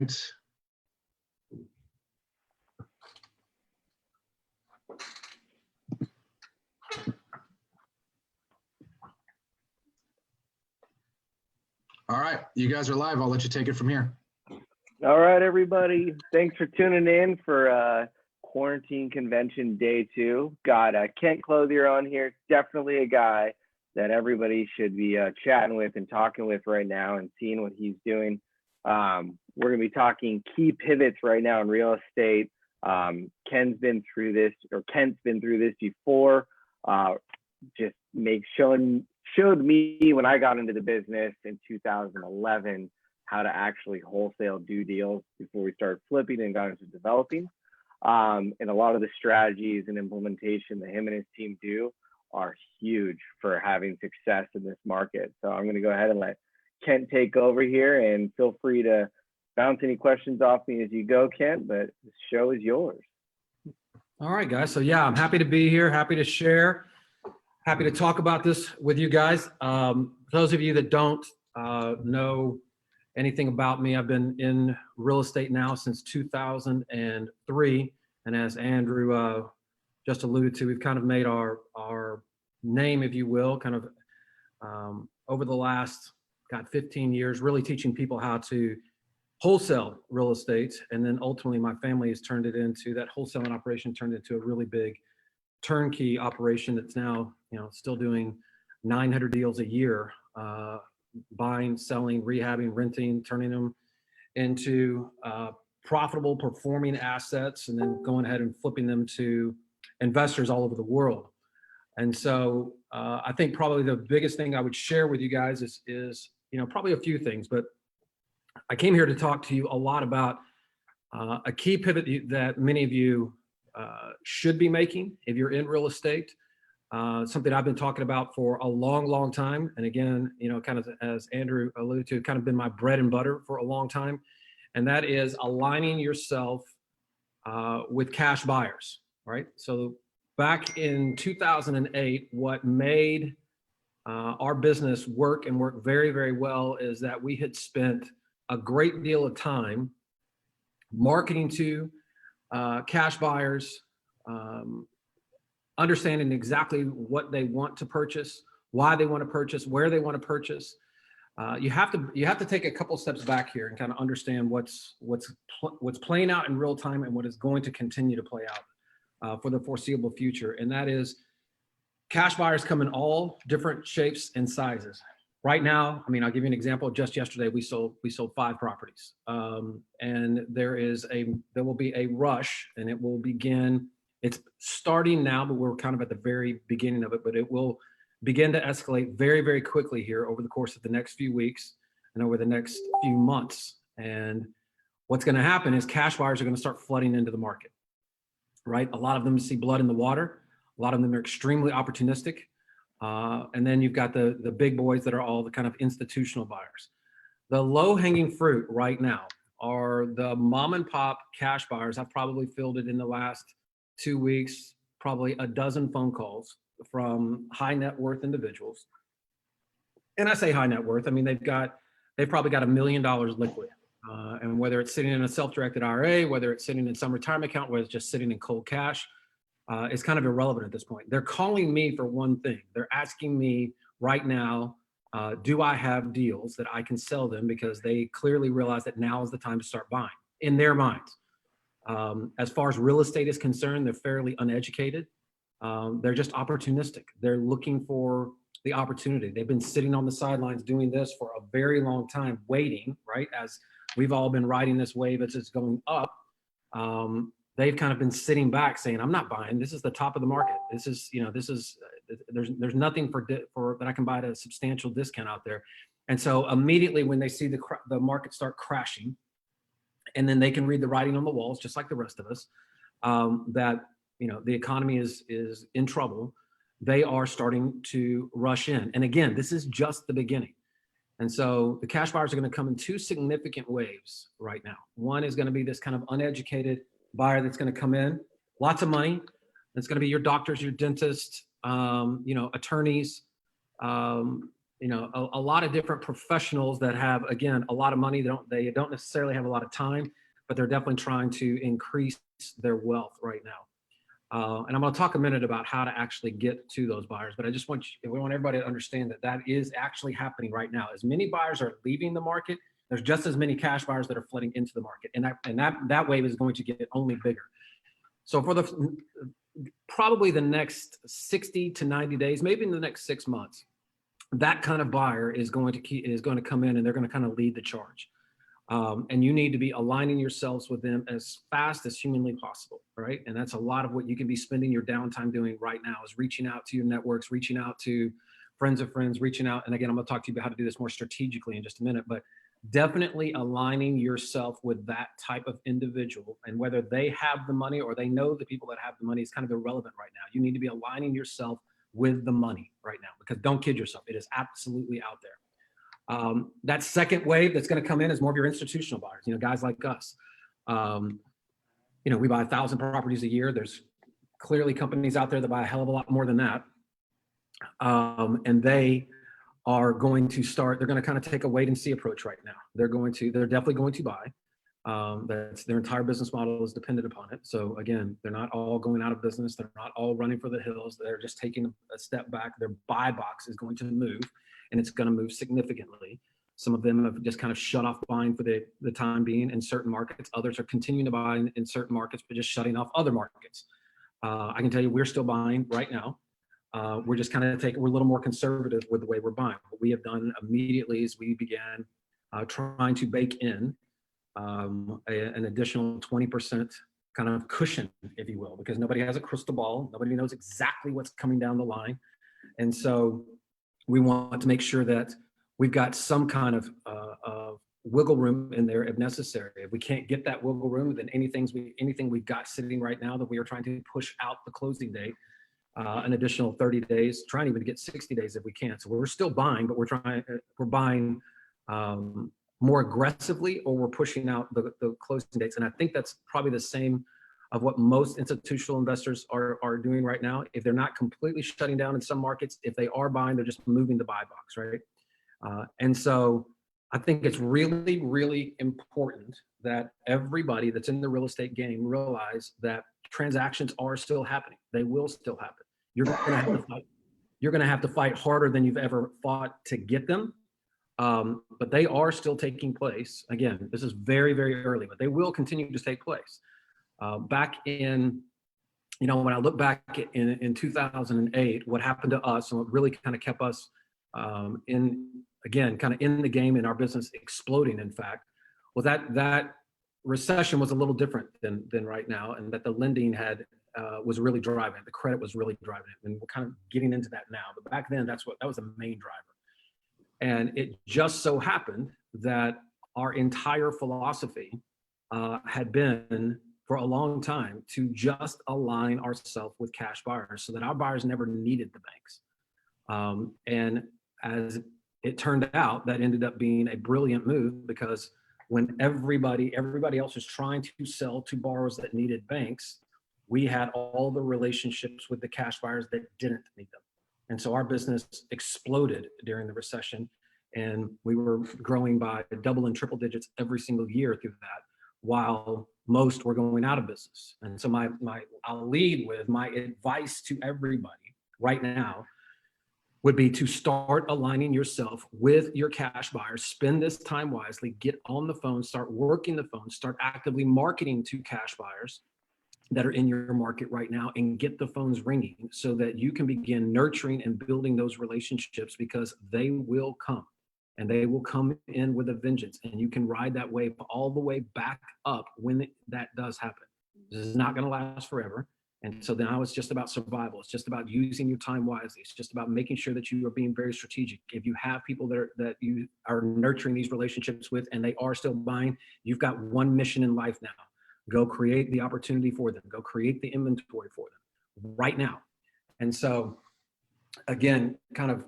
All right, you guys are live. I'll let you take it from here. All right, everybody. Thanks for tuning in for Quarantine Convention Day 2. Got Kent Clothier on here. Definitely a guy that everybody should be chatting with and talking with right now and seeing what he's doing. We're going to be talking key pivots right now in real estate. Kent's been through this before. Showed me when I got into the business in 2011 how to actually wholesale do deals before we started flipping and got into developing. And a lot of the strategies and implementation that him and his team do are huge for having success in this market. So I'm going to go ahead and let Kent take over here, and feel free to bounce any questions off me as you go, Kent, but the show is yours. All right, guys. So yeah, I'm happy to be here, happy to share. Happy to talk about this with you guys. For those of you that don't know anything about me, I've been in real estate now since 2003. And as Andrew just alluded to, we've kind of made our name, if you will, kind of over the last 15 years, really teaching people how to wholesale real estate. And then ultimately my family has turned it into, that wholesaling operation turned into a really big turnkey operation that's now, still doing 900 deals a year, buying, selling, rehabbing, renting, turning them into profitable performing assets, and then going ahead and flipping them to investors all over the world. And so I think probably the biggest thing I would share with you guys is probably a few things, but I came here to talk to you a lot about a key pivot that many of you should be making if you're in real estate. Something I've been talking about for a long time. And again, kind of as Andrew alluded to, kind of been my bread and butter for a long time. And that is aligning yourself with cash buyers, right? So back in 2008, what made our business work and work very, very well is that we had spent a great deal of time marketing to cash buyers, understanding exactly what they want to purchase, why they want to purchase, where they want to purchase. You have to take a couple steps back here and kind of understand what's playing out in real time and what is going to continue to play out for the foreseeable future. And that is, cash buyers come in all different shapes and sizes. Right now, I'll give you an example. Just yesterday, we sold 5 properties, and there will be a rush, and it will begin. It's starting now, but we're kind of at the very beginning of it. But it will begin to escalate very, very quickly here over the course of the next few weeks and over the next few months. And what's going to happen is cash buyers are going to start flooding into the market, right? A lot of them see blood in the water. A lot of them are extremely opportunistic. And then you've got the big boys that are all the kind of institutional buyers. The low-hanging fruit right now are the mom and pop cash buyers. I've probably fielded in the last 2 weeks, probably a dozen phone calls from high net worth individuals. And I say high net worth, they've probably got $1 million liquid. And whether it's sitting in a self-directed IRA, whether it's sitting in some retirement account, whether it's just sitting in cold cash, it's kind of irrelevant at this point. They're calling me for one thing. They're asking me right now, do I have deals that I can sell them, because they clearly realize that now is the time to start buying in their minds. As far as real estate is concerned, they're fairly uneducated. They're just opportunistic. They're looking for the opportunity. They've been sitting on the sidelines doing this for a very long time, waiting, right? As we've all been riding this wave as it's going up. They've kind of been sitting back saying, I'm not buying. This is the top of the market. There's nothing for that I can buy at a substantial discount out there. And so immediately when they see the market start crashing, and then they can read the writing on the walls, just like the rest of us, that the economy is in trouble, they are starting to rush in. And again, this is just the beginning. And so the cash buyers are going to come in 2 significant waves right now. One is going to be this kind of uneducated buyer that's going to come in, lots of money. It's going to be your doctors, your dentists, attorneys, a lot of different professionals that have, again, a lot of money. They don't necessarily have a lot of time, but they're definitely trying to increase their wealth right now. And I'm going to talk a minute about how to actually get to those buyers. But I just we want everybody to understand that that is actually happening right now. As many buyers are leaving the market, there's just as many cash buyers that are flooding into the market, and that wave is going to get only bigger. So for probably the next 60 to 90 days, maybe in the next 6 months, that kind of buyer is going to come in, and they're going to kind of lead the charge. And you need to be aligning yourselves with them as fast as humanly possible, right? And that's a lot of what you can be spending your downtime doing right now, is reaching out to your networks, reaching out to friends of friends, reaching out. And again, I'm going to talk to you about how to do this more strategically in just a minute, but definitely aligning yourself with that type of individual. And whether they have the money or they know the people that have the money is kind of irrelevant right now. You need to be aligning yourself with the money right now, because don't kid yourself, it is absolutely out there. That second wave that's going to come in is more of your institutional buyers, guys like us. We buy 1,000 properties a year. There's clearly companies out there that buy a hell of a lot more than that. And they are going to they're going to kind of take a wait and see approach right now. They're definitely going to buy. That's their entire business model is dependent upon it. So again, they're not all going out of business. They're not all running for the hills. They're just taking a step back. Their buy box is going to move, and it's going to move significantly. Some of them have just kind of shut off buying for the time being in certain markets. Others are continuing to buy in certain markets, but just shutting off other markets. I can tell you we're still buying right now. We're just kind of we're a little more conservative with the way we're buying. What we have done immediately is we began trying to bake in an additional 20% kind of cushion, if you will, because nobody has a crystal ball. Nobody knows exactly what's coming down the line. And so we want to make sure that we've got some kind of wiggle room in there if necessary. If we can't get that wiggle room, then anything we've got sitting right now that we are trying to push out the closing date an additional 30 days, trying even to get 60 days if we can. So we're still buying, but we're buying more aggressively, or we're pushing out the closing dates. And I think that's probably the same of what most institutional investors are doing right now. If they're not completely shutting down in some markets, if they are buying, they're just moving the buy box, right? And so I think it's really, really important that everybody that's in the real estate game realize that transactions are still happening. They will still happen. You're going to have to fight. You're going to have to fight harder than you've ever fought to get them. But they are still taking place. Again, this is very, very early, but they will continue to take place. Back in, when I look back in 2008, what happened to us and what really kind of kept us kind of in the game and our business exploding, in fact, was that recession was a little different than right now, and that the lending was really driving it. The credit was really driving it. And we're kind of getting into that now. But back then, that was the main driver. And it just so happened that our entire philosophy had been for a long time to just align ourselves with cash buyers so that our buyers never needed the banks. And as it turned out, that ended up being a brilliant move, because when everybody else was trying to sell to borrowers that needed banks, we had all the relationships with the cash buyers that didn't need them. And so our business exploded during the recession, and we were growing by double and triple digits every single year through that, while most were going out of business. And so I'll lead with my advice to everybody right now would be to start aligning yourself with your cash buyers. Spend this time wisely, get on the phone, start working the phone, start actively marketing to cash buyers that are in your market right now, and get the phones ringing so that you can begin nurturing and building those relationships, because they will come, and they will come in with a vengeance, and you can ride that wave all the way back up when that does happen. This is not going to last forever. And so now it's just about survival. It's just about using your time wisely. It's just about making sure that you are being very strategic. If you have people that you are nurturing these relationships with, and they are still buying, you've got one mission in life now. Go create the opportunity for them. Go create the inventory for them right now. And so, again, kind of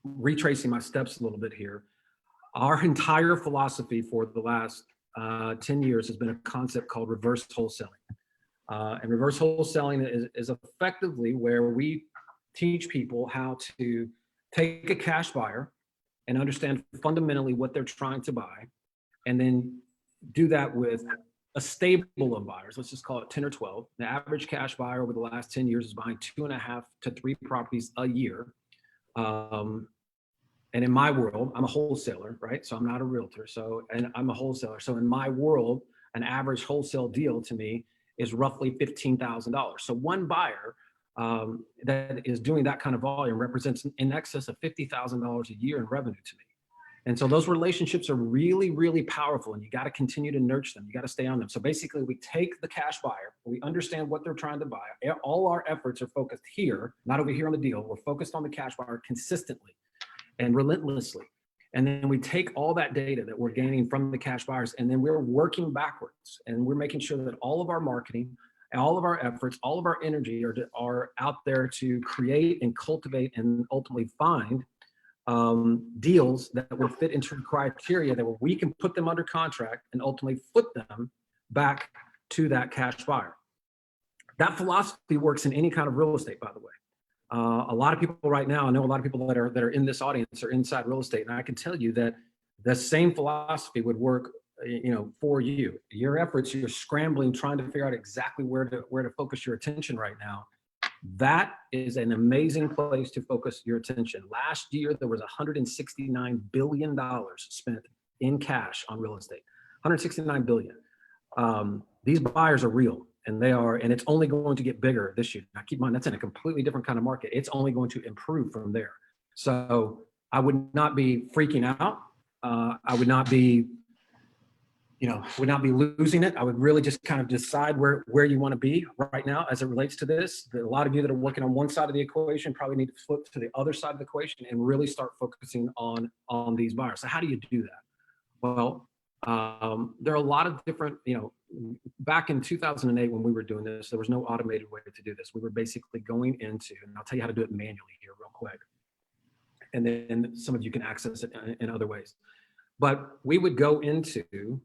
retracing my steps a little bit here, our entire philosophy for the last 10 years has been a concept called reverse wholesaling. And reverse wholesaling is effectively where we teach people how to take a cash buyer and understand fundamentally what they're trying to buy, and then do that with a stable of buyers. Let's just call it 10 or 12. The average cash buyer over the last 10 years is buying 2.5 to 3 properties a year. And in my world, I'm a wholesaler, right? So I'm not a realtor. And I'm a wholesaler. So in my world, an average wholesale deal to me is roughly $15,000. So one buyer that is doing that kind of volume represents in excess of $50,000 a year in revenue to me. And so those relationships are really, really powerful, and you got to continue to nurture them. You got to stay on them. So basically, we take the cash buyer, we understand what they're trying to buy. All our efforts are focused here, not over here on the deal. We're focused on the cash buyer consistently and relentlessly. And then we take all that data that we're gaining from the cash buyers, and then we're working backwards, and we're making sure that all of our marketing, all of our efforts, all of our energy are out there to create and cultivate and ultimately find deals that would fit into the criteria that we can put them under contract and ultimately flip them back to that cash buyer. That philosophy works in any kind of real estate, by the way. A lot of people right now, I know a lot of people that are in this audience are inside real estate, and I can tell you that the same philosophy would work, for you. Your efforts, you're scrambling, trying to figure out exactly where to focus your attention right now. That is an amazing place to focus your attention. Last year, there was $169 billion spent in cash on real estate. $169 billion. These buyers are real, and it's only going to get bigger this year. Now, keep in mind, that's in a completely different kind of market. It's only going to improve from there. So I would not be freaking out. I would not be losing it. I would really just kind of decide where you want to be right now as it relates to this. A lot of you that are working on one side of the equation probably need to flip to the other side of the equation and really start focusing on these buyers. So how do you do that? Well, there are a lot of different, back in 2008 when we were doing this, there was no automated way to do this. We were basically going into, and I'll tell you how to do it manually here real quick. And then some of you can access it in other ways. But we would go into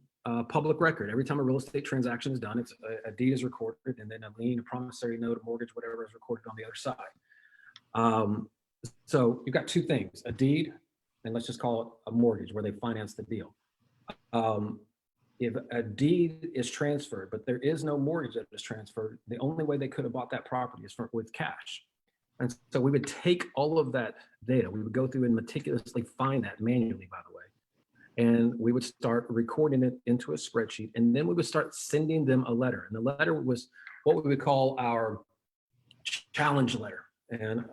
public record. Every time a real estate transaction is done, a deed is recorded, and then a lien, a promissory note, a mortgage, whatever is recorded on the other side. So you've got two things: a deed, and let's just call it a mortgage, where they finance the deal. If a deed is transferred, but there is no mortgage that is transferred, the only way they could have bought that property is with cash. And so we would take all of that data, we would go through and meticulously find that manually, by the way. And we would start recording it into a spreadsheet, and then we would start sending them a letter. And the letter was what we would call our challenge letter. And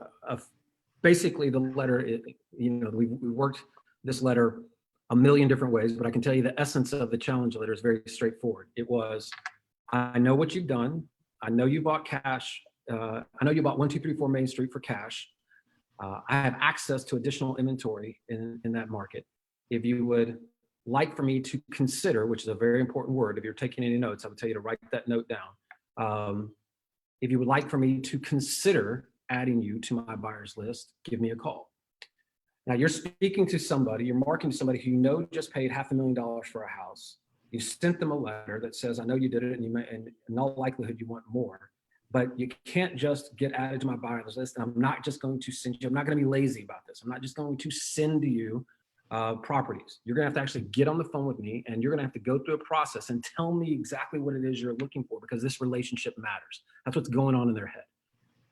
basically the letter, we worked this letter a million different ways, but I can tell you the essence of the challenge letter is very straightforward. It was, I know what you've done. I know you bought cash. I know you bought 1234 Main Street for cash. I have access to additional inventory in that market. If you would like for me to consider, which is a very important word, if you're taking any notes, I would tell you to write that note down. If you would like for me to consider adding you to my buyers list, give me a call. Now you're speaking to somebody, you're marketing to somebody who just paid $500,000 for a house. You sent them a letter that says, I know you did it, and in all likelihood you want more, but you can't just get added to my buyers list. And I'm not just going to send you, I'm not going to be lazy about this. I'm not just going to send to you properties. You're going to have to actually get on the phone with me, and you're going to have to go through a process and tell me exactly what it is you're looking for, because this relationship matters. That's what's going on in their head.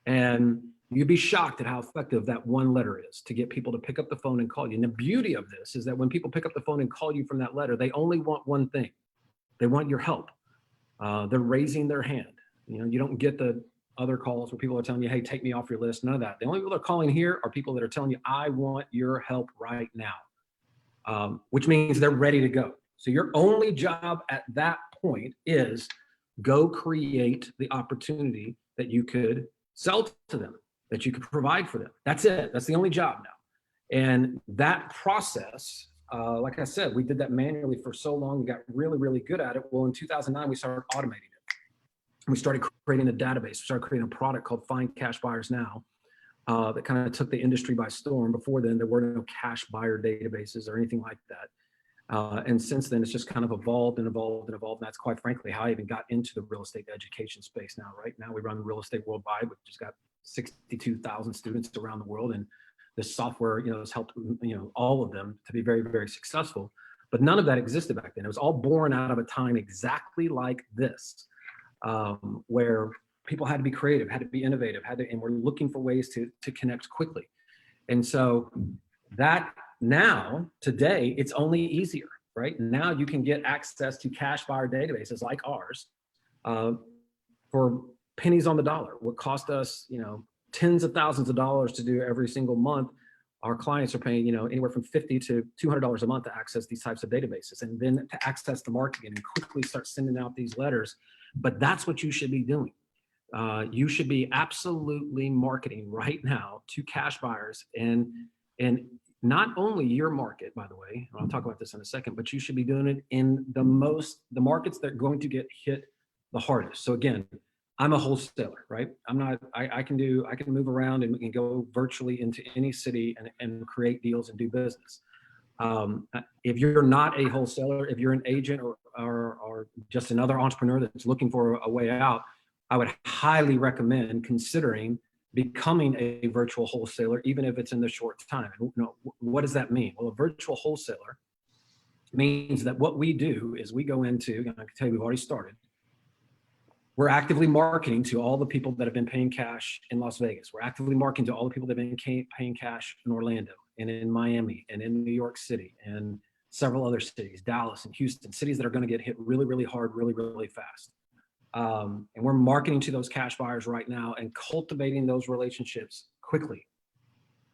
And you'd be shocked at how effective that one letter is to get people to pick up the phone and call you. And the beauty of this is that when people pick up the phone and call you from that letter, they only want one thing. They want your help. They're raising their hand. You don't get the other calls where people are telling you, hey, take me off your list. None of that. The only people that are calling here are people that are telling you, I want your help right now. Which means they're ready to go. So your only job at that point is go create the opportunity that you could sell to them, that you could provide for them. That's it. That's the only job now. And that process, like I said, we did that manually for so long. We got really, really good at it. Well, in 2009, we started automating it. We started creating a database. We started creating a product called Find Cash Buyers Now. That kind of took the industry by storm. Before then, there were no cash buyer databases or anything like that. And since then, it's just kind of evolved and evolved and evolved. And that's quite frankly how I even got into the real estate education space now. Right now, we run Real Estate Worldwide, which has got 62,000 students around the world. And this software, has helped, all of them to be very, very successful. But none of that existed back then. It was all born out of a time exactly like this, where people had to be creative, had to be innovative, and we're looking for ways to connect quickly. And so that now, today, it's only easier, right? Now you can get access to cash buyer databases like ours for pennies on the dollar. What cost us, tens of thousands of dollars to do every single month, our clients are paying, anywhere from $50 to $200 a month to access these types of databases, and then to access the marketing and quickly start sending out these letters. But that's what you should be doing. You should be absolutely marketing right now to cash buyers, and not only your market, by the way, and I'll talk about this in a second, but you should be doing it in the markets that are going to get hit the hardest. So again, I'm a wholesaler, right? I can move around and go virtually into any city and create deals and do business. If you're not a wholesaler, if you're an agent or just another entrepreneur that's looking for a way out, I would highly recommend considering becoming a virtual wholesaler, even if it's in the short time. What does that mean? Well, a virtual wholesaler means that what we do is we go into, and I can tell you we've already started, we're actively marketing to all the people that have been paying cash in Las Vegas. We're actively marketing to all the people that have been paying cash in Orlando and in Miami and in New York City and several other cities, Dallas and Houston, cities that are going to get hit really, really hard, really, really fast. And we're marketing to those cash buyers right now and cultivating those relationships quickly.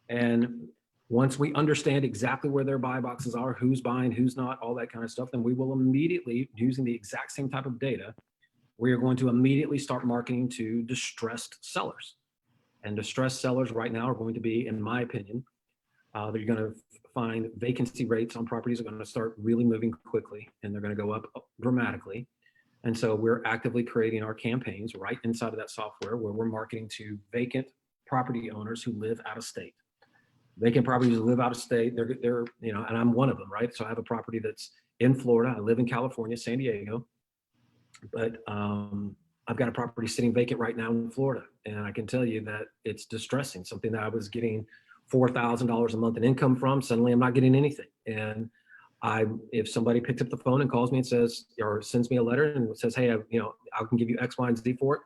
And once we understand exactly where their buy boxes are, who's buying, who's not, all that kind of stuff, then we will immediately, using the exact same type of data, we are going to immediately start marketing to distressed sellers. And distressed sellers right now are going to be, in my opinion, they're going to find vacancy rates on properties are going to start really moving quickly, and they're going to go up dramatically. And so we're actively creating our campaigns right inside of that software where we're marketing to vacant property owners who live out of state. Vacant properties who live out of state, they're and I'm one of them, right? So I have a property that's in Florida. I live in California, San Diego. But I've got a property sitting vacant right now in Florida, and I can tell you that it's distressing. Something that I was getting $4,000 a month in income from, suddenly I'm not getting anything. And if somebody picked up the phone and calls me and says, or sends me a letter and says, hey, I can give you X, Y, and Z for it,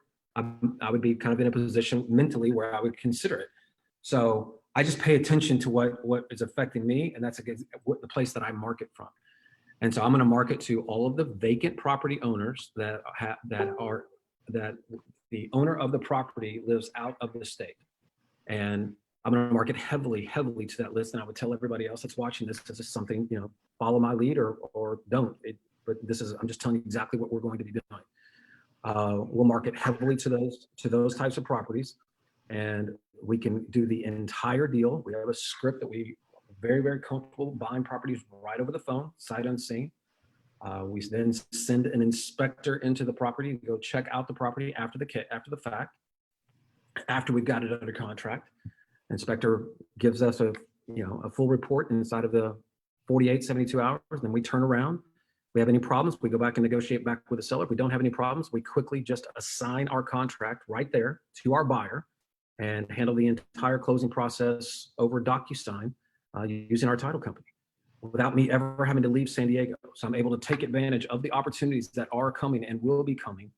I would be kind of in a position mentally where I would consider it. So I just pay attention to what is affecting me, and that's the place that I market from. And so I'm going to market to all of the vacant property owners that the owner of the property lives out of the state. And I'm going to market heavily to that list. And I would tell everybody else that's watching this is something, follow my lead or don't. But I'm just telling you exactly what we're going to be doing. We'll market heavily to those types of properties, and we can do the entire deal. We have a script that we very, very comfortable buying properties right over the phone, sight unseen. We then send an inspector into the property to go check out the property after the fact, after we've got it under contract. Inspector gives us a full report inside of the 48, 72 hours. Then we turn around. If we have any problems, we go back and negotiate back with the seller. If we don't have any problems, we quickly just assign our contract right there to our buyer and handle the entire closing process over DocuSign using our title company without me ever having to leave San Diego. So I'm able to take advantage of the opportunities that are coming and will be coming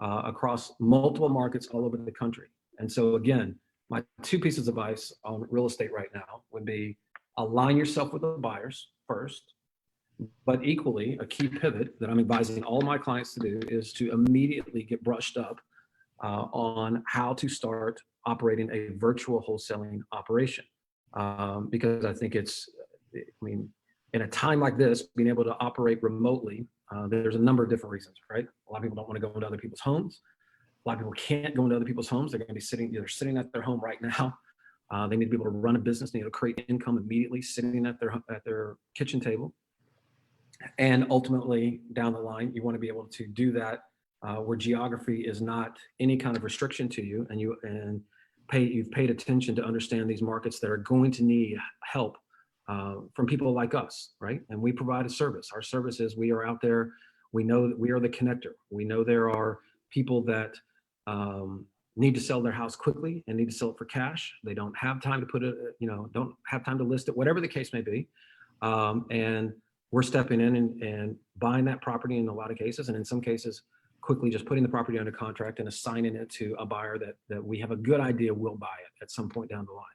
across multiple markets all over the country. And so again, my two pieces of advice on real estate right now would be align yourself with the buyers first, but equally a key pivot that I'm advising all my clients to do is to immediately get brushed up on how to start operating a virtual wholesaling operation. Because I think in a time like this, being able to operate remotely, there's a number of different reasons, right? A lot of people don't want to go into other people's homes. A lot of people can't go into other people's homes. They're going to be sitting at their home right now. They need to be able to run a business. They need to create income immediately, sitting at their kitchen table. And ultimately, down the line, you want to be able to do that where geography is not any kind of restriction to you, and you've paid attention to understand these markets that are going to need help from people like us, right? And we provide a service. Our service is we are out there. We know that we are the connector. We know there are people that need to sell their house quickly and need to sell it for cash. They don't have time to put it, don't have time to list it, whatever the case may be. And we're stepping in and buying that property in a lot of cases. And in some cases, quickly just putting the property under contract and assigning it to a buyer that we have a good idea will buy it at some point down the line.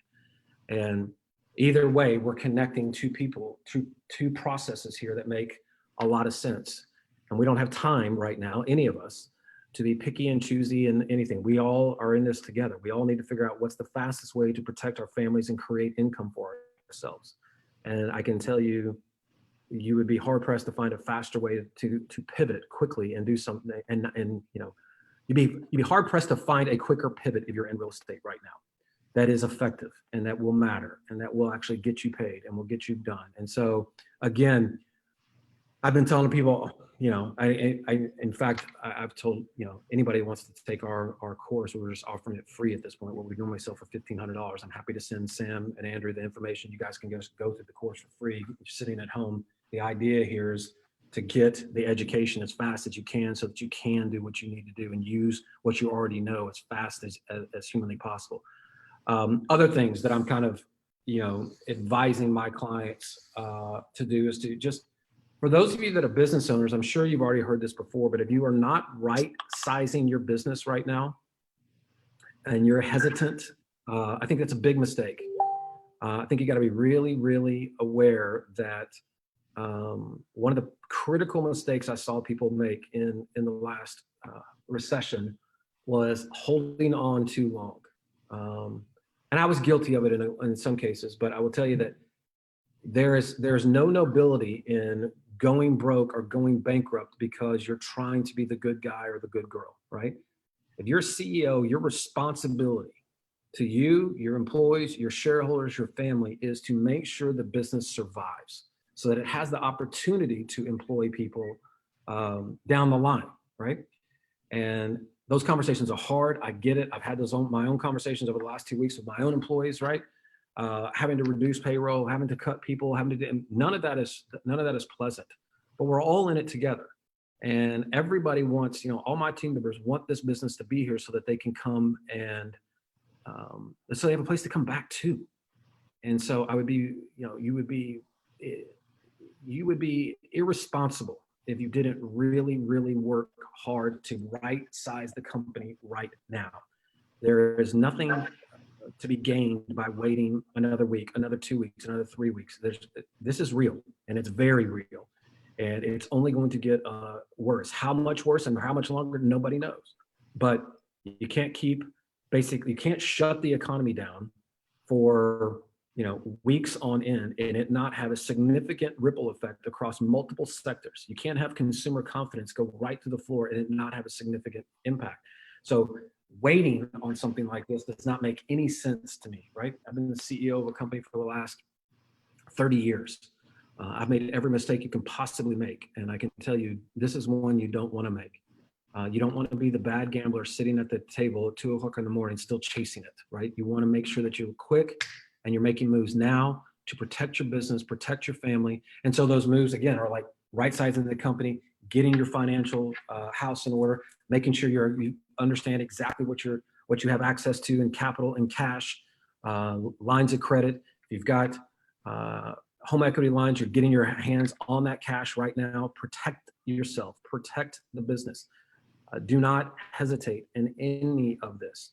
And either way, we're connecting two people, two processes here that make a lot of sense. And we don't have time right now, any of us, to be picky and choosy and anything. We all are in this together. We all need to figure out what's the fastest way to protect our families and create income for ourselves. And I can tell you, you would be hard pressed to find a faster way to pivot quickly and do something. And you'd be hard pressed to find a quicker pivot if you're in real estate right now. That is effective and that will matter and that will actually get you paid and will get you done. And so again, I've been telling people, in fact, I've told, anybody who wants to take our course, we're just offering it free at this point, where we normally sell for $1,500. I'm happy to send Sam and Andrew the information. You guys can just go through the course for free. You're sitting at home. The idea here is to get the education as fast as you can so that you can do what you need to do and use what you already know as fast as humanly possible. Other things that I'm kind of, advising my clients to do is to just, for those of you that are business owners, I'm sure you've already heard this before, but if you are not right sizing your business right now and you're hesitant, I think that's a big mistake. I think you got to be really, really aware that one of the critical mistakes I saw people make in the last recession was holding on too long. And I was guilty of it in some cases, but I will tell you that there's no nobility in going broke or going bankrupt because you're trying to be the good guy or the good girl, right? If you're a CEO, your responsibility to you, your employees, your shareholders, your family is to make sure the business survives so that it has the opportunity to employ people down the line, right? And those conversations are hard. I get it. I've had my own conversations over the last 2 weeks with my own employees, right? Having to reduce payroll, having to cut people, none of that is pleasant, but we're all in it together. And everybody wants, all my team members want this business to be here so that they can come and so they have a place to come back to. And so I would be, you would be irresponsible if you didn't really, really work hard to right size the company right now. There is nothing to be gained by waiting another week, another 2 weeks, another 3 weeks. This is real, and it's very real, and it's only going to get worse. How much worse and how much longer, nobody knows. But you can't you can't shut the economy down for weeks on end and it not have a significant ripple effect across multiple sectors. You can't have consumer confidence go right to the floor and it not have a significant impact. So waiting on something like this does not make any sense to me, right? I've been the CEO of a company for the last 30 years. I've made every mistake you can possibly make. And I can tell you, this is one you don't want to make. You don't want to be the bad gambler sitting at the table at 2 o'clock in the morning, still chasing it, right? You want to make sure that you're quick and you're making moves now to protect your business, protect your family. And so those moves, again, are like right sizing the company, getting your financial house in order, making sure you understand exactly what you have access to in capital and cash, lines of credit. If you've got home equity lines, you're getting your hands on that cash right now. Protect yourself, protect the business. Do not hesitate in any of this.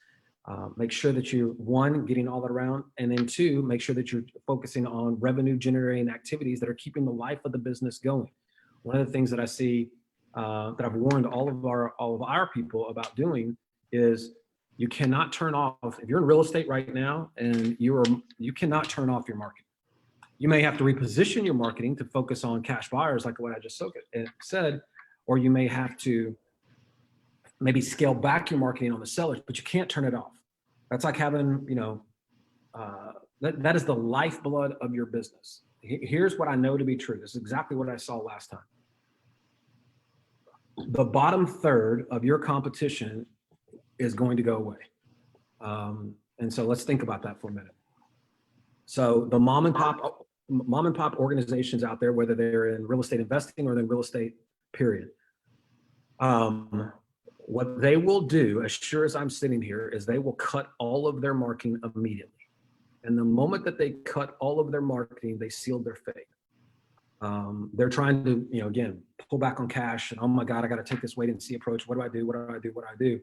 Make sure that you're, one, getting all that around, and then two, make sure that you're focusing on revenue generating activities that are keeping the life of the business going. One of the things that I see that I've warned all of our people about doing is you cannot turn off, if you're in real estate right now and you cannot turn off your marketing. You may have to reposition your marketing to focus on cash buyers, like what I just said, or you may have to maybe scale back your marketing on the sellers, but you can't turn it off. That's like having, that is the lifeblood of your business. Here's what I know to be true. This is exactly what I saw last time. The bottom third of your competition is going to go away. And so let's think about that for a minute. So the mom and pop organizations out there, whether they're in real estate investing or in real estate, period. What they will do, as sure as I'm sitting here, is they will cut all of their marketing immediately. And the moment that they cut all of their marketing, they sealed their fate. They're trying to, again, pull back on cash and, oh my God, I got to take this wait and see approach. What do I do? What do I do? What do I do?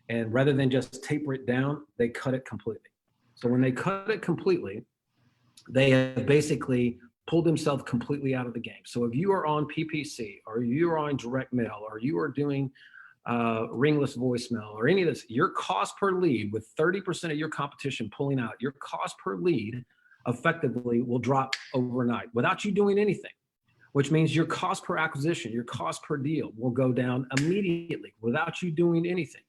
And rather than just taper it down, they cut it completely. So when they cut it completely, they have basically pulled themselves completely out of the game. So if you are on PPC, or you are on direct mail, or you are doing ringless voicemail, or any of this, your cost per lead, with 30% of your competition pulling out, your cost per lead effectively will drop overnight without you doing anything, which means your cost per acquisition, your cost per deal will go down immediately without you doing anything.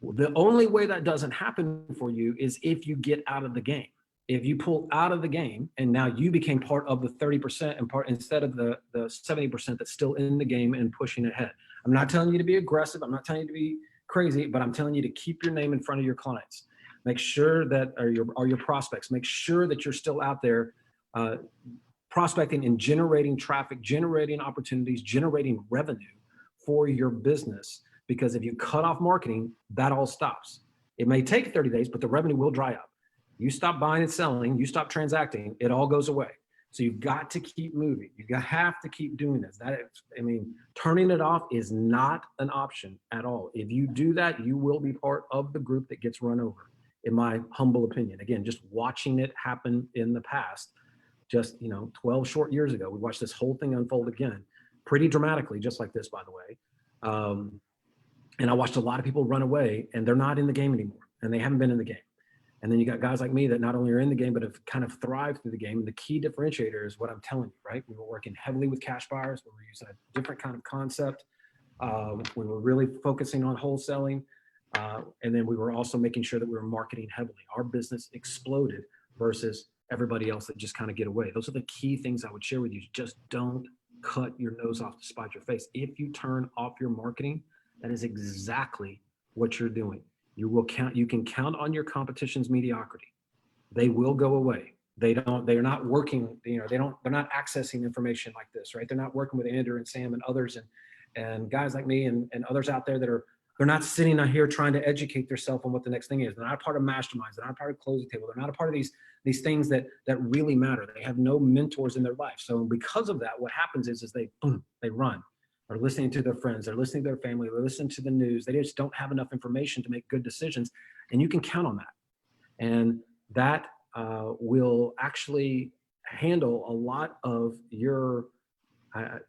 The only way that doesn't happen for you is if you get out of the game. If you pull out of the game and now you became part of the 30% and part instead of the 70% that's still in the game and pushing ahead. I'm not telling you to be aggressive. I'm not telling you to be crazy, but I'm telling you to keep your name in front of your clients. Make sure that are your prospects. Make sure that you're still out there prospecting and generating traffic, generating opportunities, generating revenue for your business. Because if you cut off marketing, that all stops. It may take 30 days, but the revenue will dry up. You stop buying and selling, you stop transacting, it all goes away. So you've got to keep moving. You have to keep doing this. Turning it off is not an option at all. If you do that, you will be part of the group that gets run over, in my humble opinion. Again, just watching it happen in the past, just 12 short years ago, we watched this whole thing unfold again, pretty dramatically, just like this, by the way. And I watched a lot of people run away, and they're not in the game anymore, and they haven't been in the game. And then you got guys like me that not only are in the game, but have kind of thrived through the game. And the key differentiator is what I'm telling you, right? We were working heavily with cash buyers. We were using a different kind of concept. We were really focusing on wholesaling. And then we were also making sure that we were marketing heavily. Our business exploded versus everybody else that just kind of get away. Those are the key things I would share with you. Just don't cut your nose off to spite your face. If you turn off your marketing, that is exactly what you're doing. You can count on your competition's mediocrity. They will go away. They're not working, they're not accessing information like this, right? They're not working with Andrew and Sam and others and guys like me and others out there they're not sitting out here trying to educate themselves on what the next thing is. They're not a part of masterminds. They're not a part of closing table. They're not a part of these things that really matter. They have no mentors in their life. So because of that, what happens is they run. They're listening to their friends, they're listening to their family, they're listening to the news. They just don't have enough information to make good decisions. And you can count on that. And that will actually handle a lot of your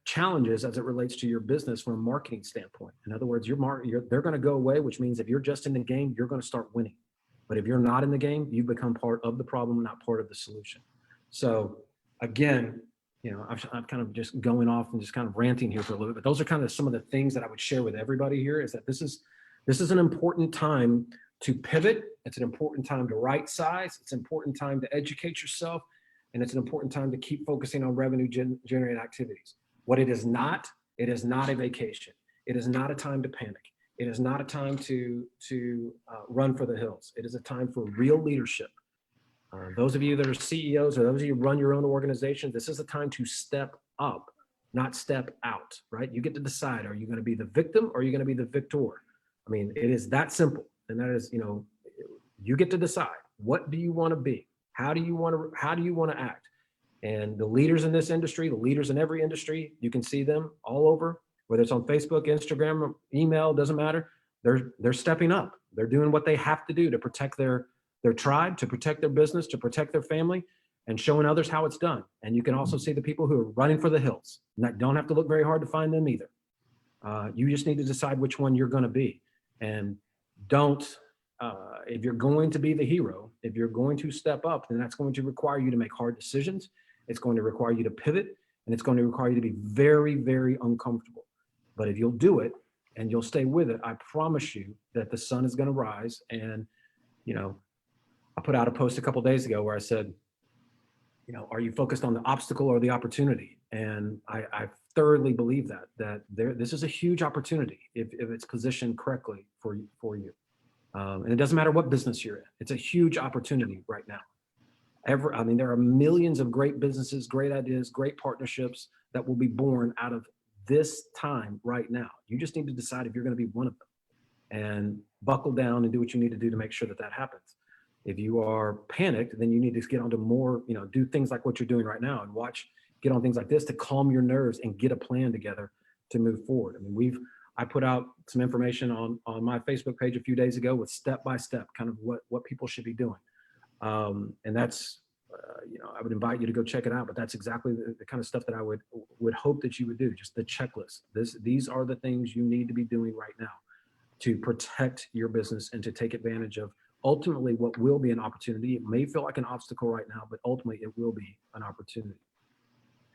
challenges as it relates to your business from a marketing standpoint. In other words, they're going to go away, which means if you're just in the game, you're going to start winning. But if you're not in the game, you become part of the problem, not part of the solution. So again, I'm kind of just going off and just kind of ranting here for a little bit, but those are kind of some of the things that I would share with everybody here, is that this is an important time to pivot. It's an important time to right size. It's an important time to educate yourself. And it's an important time to keep focusing on revenue generating activities. What it is not a vacation. It is not a time to panic. It is not a time to run for the hills. It is a time for real leadership. Those of you that are CEOs, or those of you who run your own organization, this is a time to step up, not step out, right? You get to decide, are you going to be the victim or are you going to be the victor? I mean, it is that simple. And that is, you get to decide, what do you want to be? How do you want to act? And the leaders in this industry, the leaders in every industry, you can see them all over, whether it's on Facebook, Instagram, email, doesn't matter. They're stepping up. They're doing what they have to do to protect their tribe, to protect their business, to protect their family, and showing others how it's done. And you can also see the people who are running for the hills. And that don't have to look very hard to find them either. You just need to decide which one you're going to be. And if you're going to be the hero, if you're going to step up, then that's going to require you to make hard decisions. It's going to require you to pivot, and it's going to require you to be very, very uncomfortable. But if you'll do it and you'll stay with it, I promise you that the sun is going to rise. And, I put out a post a couple of days ago where I said, are you focused on the obstacle or the opportunity? And I thoroughly believe that this is a huge opportunity if it's positioned correctly for you. And it doesn't matter what business you're in. It's a huge opportunity right now. There are millions of great businesses, great ideas, great partnerships that will be born out of this time right now. You just need to decide if you're going to be one of them. and buckle down and do what you need to do to make sure that that happens. If you are panicked, then you need to get onto more, do things like what you're doing right now and get on things like this to calm your nerves and get a plan together to move forward. I mean, I put out some information on my Facebook page a few days ago with step-by-step kind of what people should be doing. And that's, I would invite you to go check it out, but that's exactly the kind of stuff that I would hope that you would do. Just the checklist. These are the things you need to be doing right now to protect your business and to take advantage of ultimately what will be an opportunity. It may feel like an obstacle right now, but ultimately it will be an opportunity.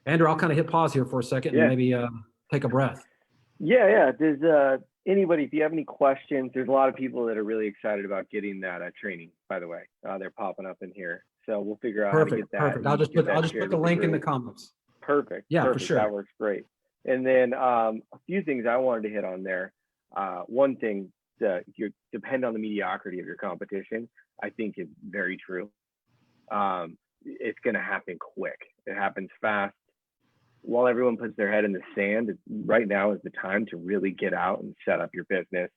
Andrew, I'll kind of hit pause here for a second and maybe take a breath. Yeah. Does anybody, if you have any questions, there's a lot of people that are really excited about getting that training, by the way. They're popping up in here. So we'll figure out how to get that. Perfect. I'll just put the link in the comments. Perfect. Yeah, perfect. for sure. That works great. And then a few things I wanted to hit on there. One thing, you depend on the mediocrity of your competition, I think is very true. It's going to happen quick. It happens fast. While everyone puts their head in the sand, right now is the time to really get out and set up your business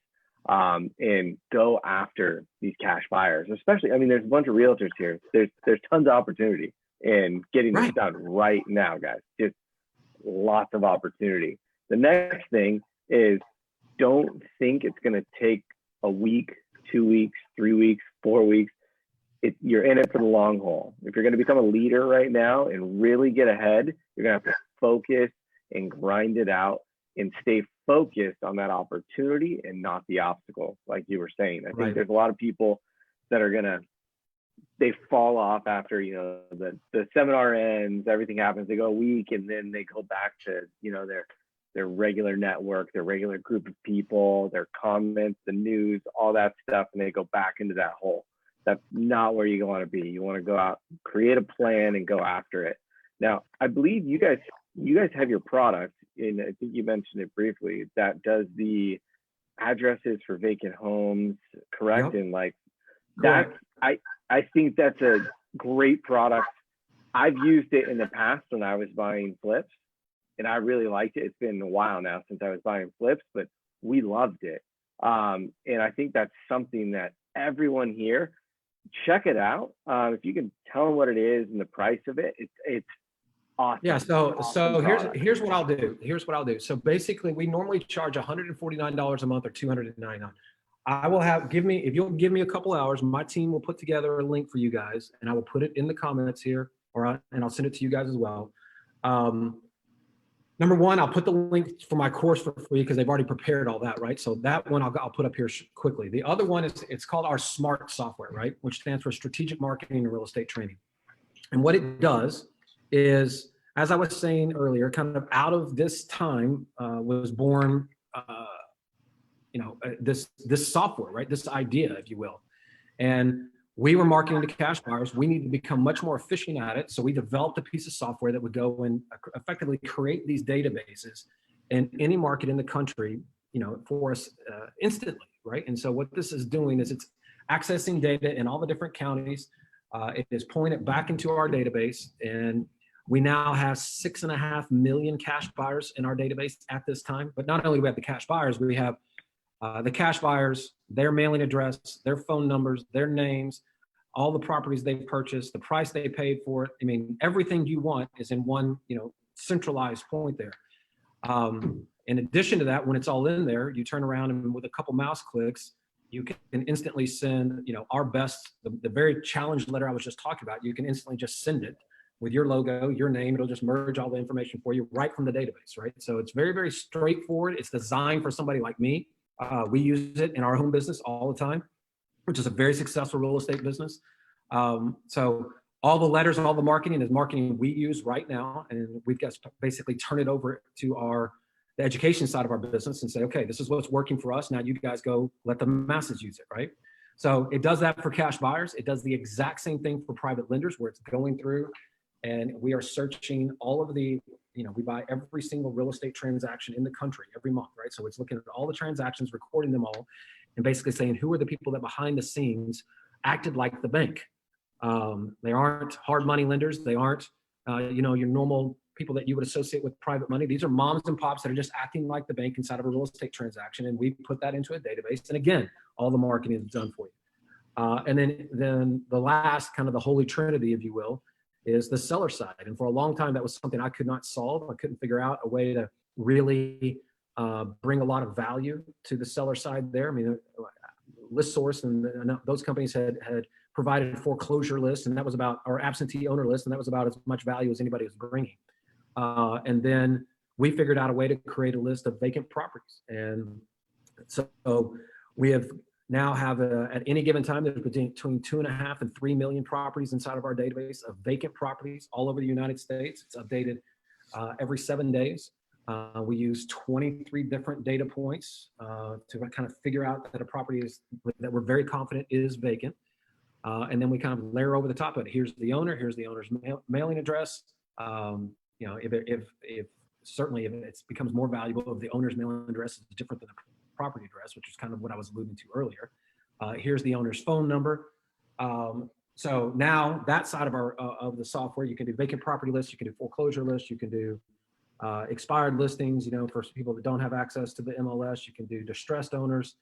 and go after these cash buyers. Especially, I mean, there's a bunch of realtors here. There's tons of opportunity in getting this done right now, guys. Just lots of opportunity. The next thing is, don't think it's going to take a week, 2 weeks, 3 weeks, 4 weeks. You're in it for the long haul. If you're going to become a leader right now and really get ahead, you're going to have to focus and grind it out and stay focused on that opportunity and not the obstacle, like you were saying. I think there's a lot of people that are they fall off after, the seminar ends, everything happens, they go a week, and then they go back to, their regular network, their regular group of people, their comments, the news, all that stuff, and they go back into that hole. That's not where you want to be. You want to go out, create a plan, and go after it. Now, I believe you guys have your product, and I think you mentioned it briefly, that does the addresses for vacant homes, correct? Yep. And like Correct. that, I think that's a great product. I've used it in the past when I was buying flips, and I really liked it. It's been a while now since I was buying flips, but we loved it. And I think that's something that everyone here, check it out. If you can tell them what it is and the price of it, it's awesome. Yeah. So awesome here's what I'll do. So basically, we normally charge $149 a month or $299. If you'll give me a couple hours, my team will put together a link for you guys, and I will put it in the comments here, and I'll send it to you guys as well. Number one, I'll put the link for my course for free because they've already prepared all that, right? So that one I'll put up here quickly. The other one it's called our SMART software, right? Which stands for Strategic Marketing and Real Estate Training. And what it does is, as I was saying earlier, kind of out of this time was born, this software, right? This idea, if you will. And we were marketing to cash buyers. We need to become much more efficient at it. So we developed a piece of software that would go and effectively create these databases in any market in the country, for us instantly, right? And so what this is doing is it's accessing data in all the different counties. It is pulling it back into our database, and we now have 6.5 million cash buyers in our database at this time. But not only do we have the cash buyers, we have the cash buyers, their mailing address, their phone numbers, their names, all the properties they've purchased, the price they paid for it. I mean, everything you want is in one, centralized point there. In addition to that, when it's all in there, you turn around and with a couple mouse clicks, you can instantly send, our best, the very challenged letter I was just talking about, you can instantly just send it with your logo, your name. It'll just merge all the information for you right from the database, right? So it's very, very straightforward. It's designed for somebody like me. We use it in our home business all the time, which is a very successful real estate business. So all the letters and all the marketing is marketing we use right now. And we've got to basically turn it over to the education side of our business and say, okay, this is what's working for us. Now you guys go let the masses use it, right? So it does that for cash buyers. It does the exact same thing for private lenders, where it's going through and we are searching all of the, we buy every single real estate transaction in the country every month, right? So it's looking at all the transactions, recording them all, and basically saying, who are the people that behind the scenes acted like the bank? They aren't hard money lenders. They aren't, your normal people that you would associate with private money. These are moms and pops that are just acting like the bank inside of a real estate transaction. And we put that into a database. And again, all the marketing is done for you. And then the last kind of the holy trinity, if you will, is the seller side. And for a long time, that was something I could not solve. I couldn't figure out a way to really bring a lot of value to the seller side there. I mean, List Source and those companies had provided foreclosure lists, and that was about, or absentee owner lists, and that was about as much value as anybody was bringing. And then we figured out a way to create a list of vacant properties. And so we now have at any given time, there's between 2.5 and 3 million properties inside of our database of vacant properties all over the United States. It's updated every 7 days. We use 23 different data points to kind of figure out that a property that we're very confident is vacant. And then we kind of layer over the top of it. Here's the owner, here's the owner's mailing address. If certainly if it becomes more valuable if the owner's mailing address is different than the property address, which is kind of what I was alluding to earlier. Here's the owner's phone number. So now that side of the software, you can do vacant property lists, you can do foreclosure lists, you can do expired listings, for people that don't have access to the MLS. You can do distressed owners,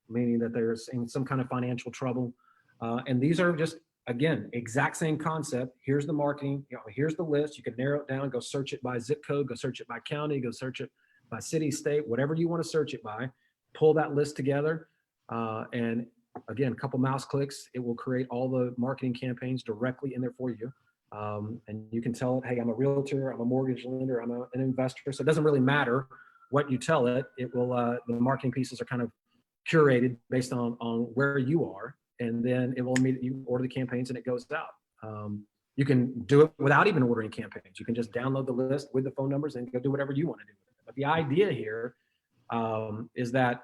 meaning that there's in some kind of financial trouble. And these are just, again, exact same concept. Here's the marketing, here's the list. You can narrow it down, go search it by zip code, go search it by county, go search it by city, state, whatever you want to search it by. Pull that list together. And again, a couple mouse clicks, it will create all the marketing campaigns directly in there for you. And you can tell it, hey, I'm a realtor, I'm a mortgage lender, I'm an investor. So it doesn't really matter what you tell it. It will, the marketing pieces are kind of curated based on where you are. And then it will immediately order the campaigns and it goes out. You can do it without even ordering campaigns. You can just download the list with the phone numbers and go do whatever you want to do with it. But the idea here is that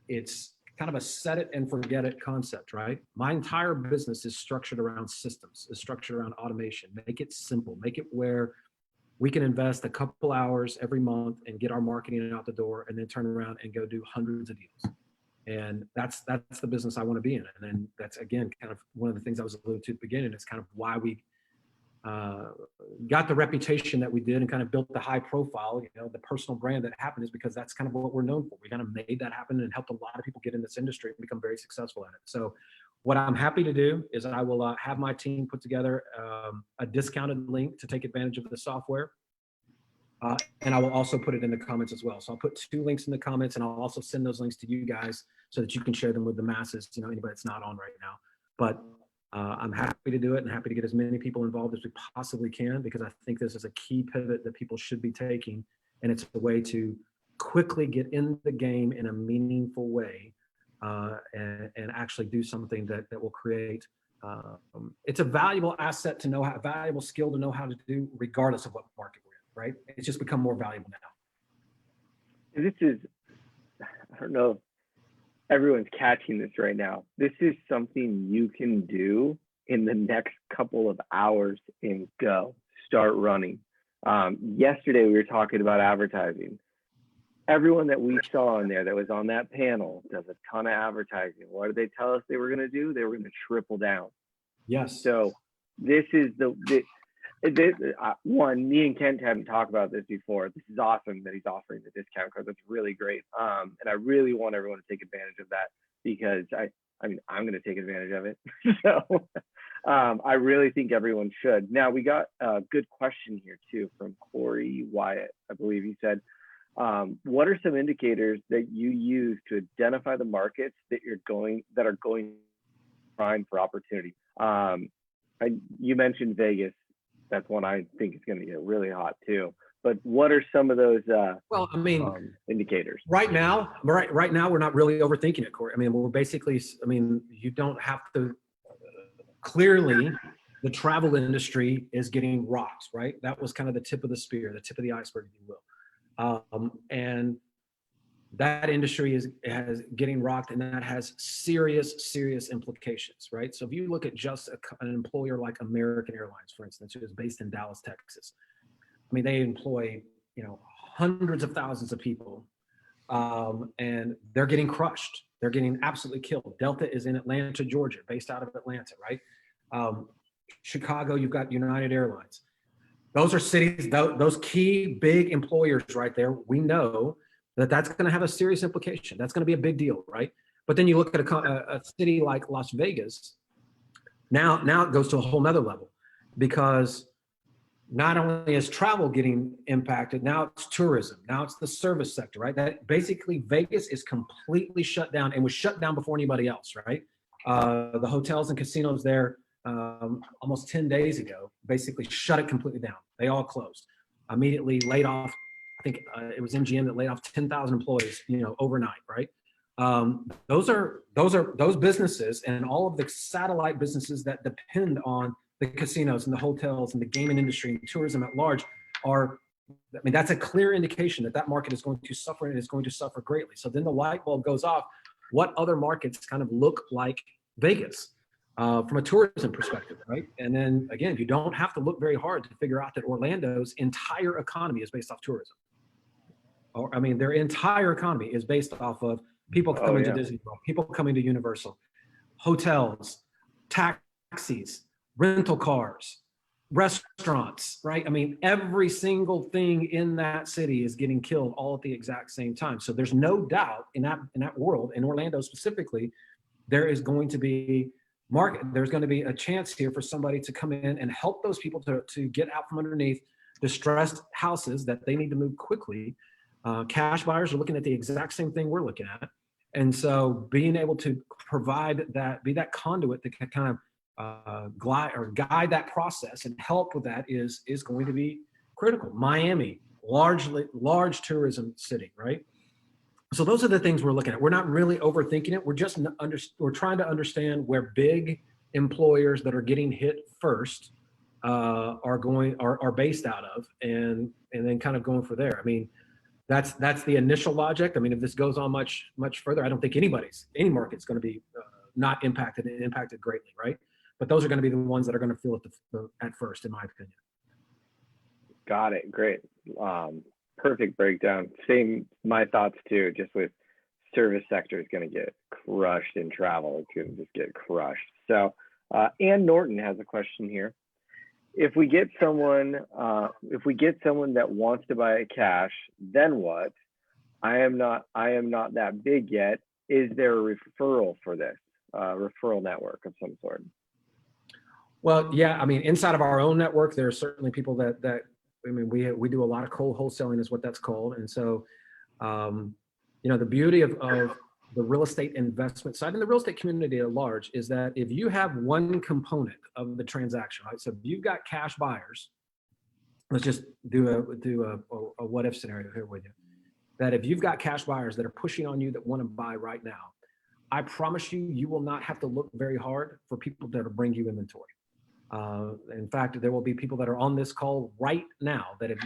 it's kind of a set it and forget it concept, right? My entire business is structured around systems, is structured around automation. Make it simple, make it where we can invest a couple hours every month and get our marketing out the door and then turn around and go do hundreds of deals. And that's the business I want to be in. And then that's, again, kind of one of the things I was alluding to at the beginning. It's kind of why we got the reputation that we did and kind of built the high profile, the personal brand that happened, is because that's kind of what we're known for. We kind of made that happen and helped a lot of people get in this industry and become very successful at it. So what I'm happy to do is I will have my team put together a discounted link to take advantage of the software. And I will also put it in the comments as well. So I'll put 2 links in the comments, and I'll also send those links to you guys so that you can share them with the masses, anybody that's not on right now. But I'm happy to do it and happy to get as many people involved as we possibly can, because I think this is a key pivot that people should be taking. And it's a way to quickly get in the game in a meaningful way and actually do something that will create. It's a valuable asset to know, valuable skill to know how to do, regardless of what market we're in. Right? It's just become more valuable now. This is, I don't know if everyone's catching this right now. This is something you can do in the next couple of hours and start running. Yesterday, we were talking about advertising. Everyone that we saw in there that was on that panel does a ton of advertising. What did they tell us they were going to do? They were going to triple down. Yes. So this is one, me and Kent hadn't talked about this before. This is awesome that he's offering the discount code. That's really great. And I really want everyone to take advantage of that, because I'm going to take advantage of it. So I really think everyone should. Now, we got a good question here too from Corey Wyatt. I believe he said, what are some indicators that you use to identify the markets that are going prime for opportunity? You mentioned Vegas. That's one I think is going to get really hot too. But what are some of those indicators? Right now, we're not really overthinking it, Corey. I mean, we're basically, you don't have to, clearly the travel industry is getting rocked, right? That was kind of the tip of the spear, the tip of the iceberg, if you will. And that industry is getting rocked, and that has serious implications, right? So if you look at just an employer like American Airlines, for instance, who is based in Dallas, Texas, they employ hundreds of thousands of people, and they're getting crushed. They're getting absolutely killed. Delta is in Atlanta, Georgia, based out of Atlanta, right? Chicago, you've got United Airlines. Those are cities, those key big employers right there. We know that that's going to have a serious implication. That's going to be a big deal, right? But then you look at a city like Las Vegas. Now it goes to a whole nother level, because not only is travel getting impacted, now it's tourism, now it's the service sector, right? That basically Vegas is completely shut down, and was shut down before anybody else, right? The hotels and casinos there almost 10 days ago basically shut it completely down. They all closed, immediately laid off. I think it was MGM that laid off 10,000 employees, overnight, right? Those businesses and all of the satellite businesses that depend on the casinos and the hotels and the gaming industry and tourism at large that's a clear indication that that market is going to suffer, and is going to suffer greatly. So then the light bulb goes off. What other markets kind of look like Vegas from a tourism perspective, right? And then again, you don't have to look very hard to figure out that Orlando's entire economy is based off tourism. Their entire economy is based off of people coming to Disney World, people coming to Universal, hotels, taxis, rental cars, restaurants, right? Every single thing in that city is getting killed all at the exact same time. So there's no doubt in that world, in Orlando specifically, there is going to be there's going to be a chance here for somebody to come in and help those people to get out from underneath distressed houses that they need to move quickly. Cash buyers are looking at the exact same thing we're looking at. And so being able to provide that, be that conduit that can kind of guide that process and help with that is going to be critical. Miami, large tourism city, right? So those are the things we're looking at. We're not really overthinking it. We're trying to understand where big employers that are getting hit first are based out of, and then kind of going for there. That's the initial logic. If this goes on much further, I don't think any market's going to be not impacted and impacted greatly, right? But those are going to be the ones that are going to feel it at first, in my opinion. Got it. Great. Perfect breakdown. Same, my thoughts too, just with service sector is going to get crushed in travel. It's going to just get crushed. So Ann Norton has a question here. If we get someone that wants to buy it cash, then what? I am not that big yet. Is there a referral for this? Referral network of some sort? Well, yeah, inside of our own network, there are certainly people that we do a lot of cold wholesaling, is what that's called. And so, the beauty of the real estate investment side and the real estate community at large is that if you have one component of the transaction, right? So if you've got cash buyers, let's just do a what if scenario here with you, that if you've got cash buyers that are pushing on you that want to buy right now, I promise you will not have to look very hard for people that will bring you inventory. In fact, there will be people that are on this call right now that if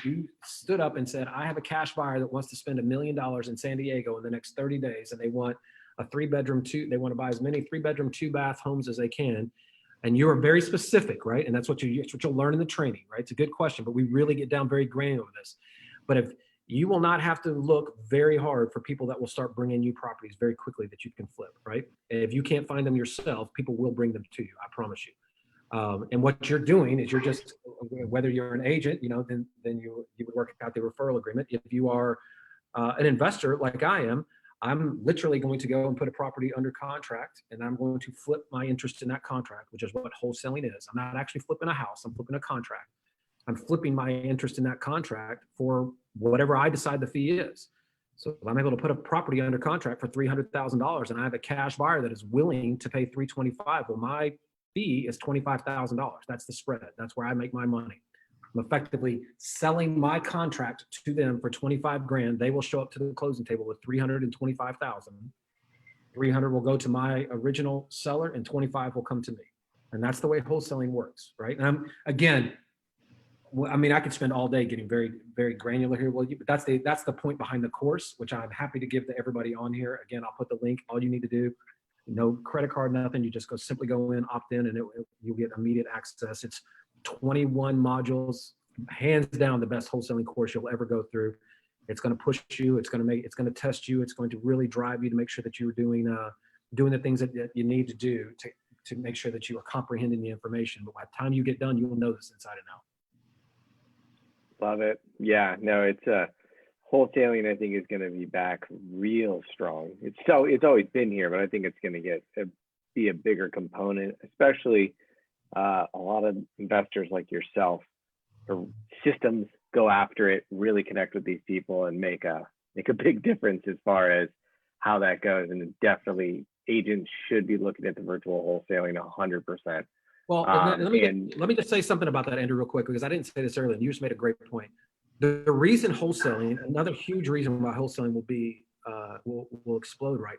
you stood up and said, I have a cash buyer that wants to spend $1 million in San Diego in the next 30 days, and they want they want to buy as many 3-bedroom, 2-bath homes as they can. And you are very specific, right? And that's what you'll learn in the training, right? It's a good question, but we really get down very granular with this. But if you will not have to look very hard for people that will start bringing you properties very quickly that you can flip, right? And if you can't find them yourself, people will bring them to you, I promise you. And what you're doing is you're just, whether you're an agent, then you would work out the referral agreement. If you are an investor like I am, I'm literally going to go and put a property under contract, and I'm going to flip my interest in that contract, which is what wholesaling is. I'm not actually flipping a house, I'm flipping a contract. I'm flipping my interest in that contract for whatever I decide the fee is. So if I'm able to put a property under contract for $300,000 and I have a cash buyer that is willing to pay $325,000, well, my fee is $25,000. That's the spread. That's where I make my money. I'm effectively selling my contract to them for $25,000. They will show up to the closing table with $325,000. $300,000 will go to my original seller, and $25,000 will come to me. And that's the way wholesaling works, right? And I could spend all day getting very, very granular here, but that's the point behind the course, which I'm happy to give to everybody on here. Again, I'll put the link. All you need to do, no credit card, nothing. You just simply go in, opt in, and you'll get immediate access. It's 21 modules, hands down the best wholesaling course you'll ever go through. It's going to push you. It's going to test you. It's going to really drive you to make sure that you're doing the things that you need to do to make sure that you are comprehending the information. But by the time you get done, you will know this inside and out. Love it. Yeah, no, it's wholesaling. I think is going to be back real strong. It's always been here, but I think it's going to be a bigger component, especially a lot of investors like yourself or systems go after it, really connect with these people, and make a big difference as far as how that goes. And definitely, agents should be looking at the virtual wholesaling 100%. Well, let me just say something about that, Andrew, real quick, because I didn't say this earlier, and you just made a great point. The reason wholesaling, another huge reason why wholesaling will be will explode right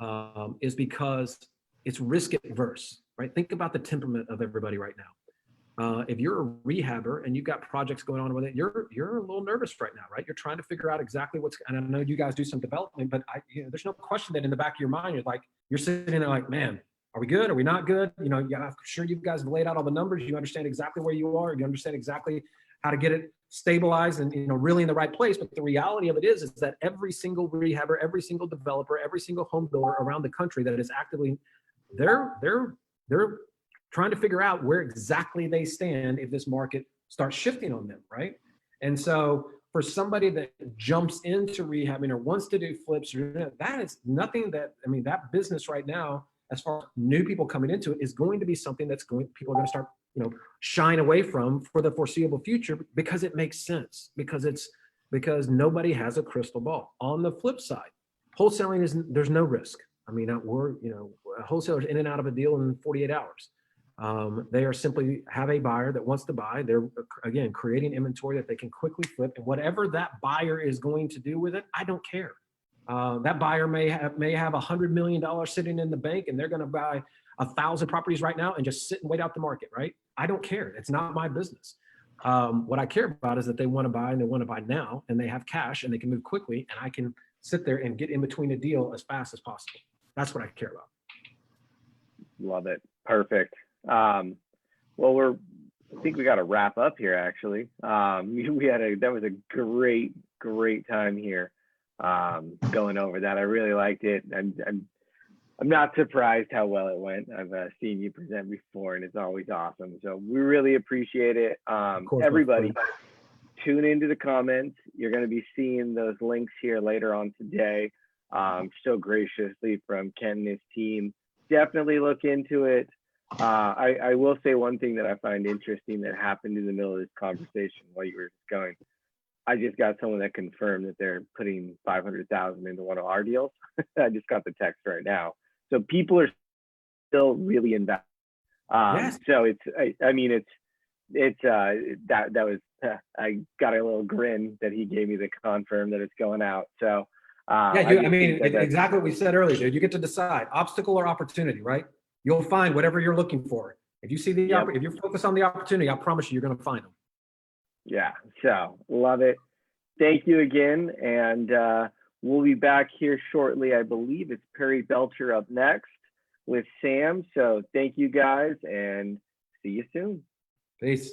now, is because it's risk adverse, right? Think about the temperament of everybody right now. If you're a rehabber and you've got projects going on with it, you're a little nervous right now, right? You're trying to figure out exactly and I know you guys do some development, but there's no question that in the back of your mind, you're sitting there like, man, are we good? Are we not good? I'm sure you guys have laid out all the numbers. You understand exactly where you are. You understand exactly how to get it stabilized and really in the right place. But the reality of it is that every single rehabber, every single developer, every single home builder around the country that is actively, they're trying to figure out where exactly they stand if this market starts shifting on them, right? And so for somebody that jumps into rehabbing or wants to do flips, that is nothing that business right now, as far as new people coming into it, is going to be something people are going to start, shying away from for the foreseeable future, because it makes sense, because nobody has a crystal ball. On the flip side, wholesaling there's no risk. Wholesalers in and out of a deal in 48 hours. They are simply have a buyer that wants to buy. They're, again, creating inventory that they can quickly flip, and whatever that buyer is going to do with it, I don't care. That buyer may have $100 million sitting in the bank, and they're going to buy 1,000 properties right now and just sit and wait out the market, right? I don't care. It's not my business. What I care about is that they want to buy, and they want to buy now, and they have cash, and they can move quickly, and I can sit there and get in between a deal as fast as possible. That's what I care about. Love it. Perfect. Well, I think we got to wrap up here, actually. That was a great time here, going over that. I really liked it. I'm not surprised how well it went. I've seen you present before, and it's always awesome. So we really appreciate it. Everybody, tune into the comments. You're going to be seeing those links here later on today, so graciously from Ken and his team. Definitely look into it. I will say one thing that I find interesting that happened in the middle of this conversation while you were going. I just got someone that confirmed that they're putting $500,000 into one of our deals. I just got the text right now. So people are still really invested. Yes. So that was, I got a little grin that he gave me to confirm that it's going out. So exactly what we said earlier, dude. You get to decide obstacle or opportunity, right? You'll find whatever you're looking for. If you see if you're focused on the opportunity, I promise you're going to find them. Yeah. So love it. Thank you again. And we'll be back here shortly. I believe it's Perry Belcher up next with Sam. So thank you guys, and see you soon. Peace.